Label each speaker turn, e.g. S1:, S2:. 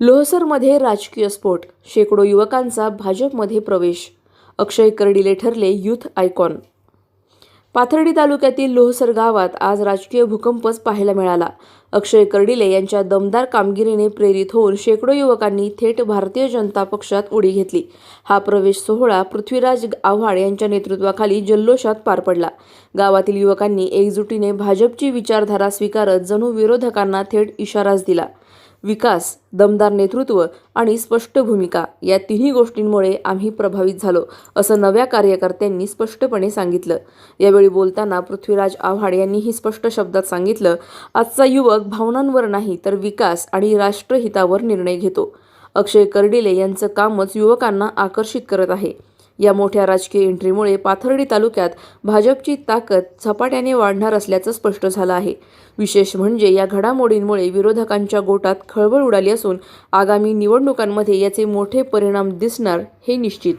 S1: लोहसरमध्ये राजकीय स्फोट, शेकडो युवकांचा भाजपमध्ये प्रवेश. अक्षय कर्डिले ठरले युथ आयकॉन. पाथर्डी तालुक्यातील लोहसर गावात आज राजकीय भूकंपच पाहायला मिळाला. अक्षय कर्डिले यांच्या दमदार कामगिरीने प्रेरित होऊन शेकडो युवकांनी थेट भारतीय जनता पक्षात उडी घेतली. हा प्रवेश सोहळा पृथ्वीराज आव्हाड यांच्या नेतृत्वाखाली जल्लोषात पार पडला. गावातील युवकांनी एकजुटीने भाजपची विचारधारा स्वीकारत जणू विरोधकांना थेट इशाराच दिला. विकास, दमदार नेतृत्व आणि स्पष्ट भूमिका या तिन्ही गोष्टींमुळे आम्ही प्रभावित झालो, असं नव्या कार्यकर्त्यांनी स्पष्टपणे सांगितलं. यावेळी बोलताना पृथ्वीराज आव्हाड यांनीही स्पष्ट शब्दात सांगितलं, आजचा युवक भावनांवर नाही तर विकास आणि राष्ट्रहितावर निर्णय घेतो. अक्षय कर्डिले यांचं कामच युवकांना आकर्षित करत आहे. या मोठ्या राजकीय एंट्रीमुळे पाथर्डी तालुक्यात भाजपची ताकद झपाट्याने वाढणार असल्याचं स्पष्ट झालं आहे. विशेष म्हणजे या घडामोडींमुळे विरोधकांच्या गोटात खळबळ उडाली असून आगामी निवडणुकांमध्ये याचे मोठे परिणाम दिसणार हे निश्चित.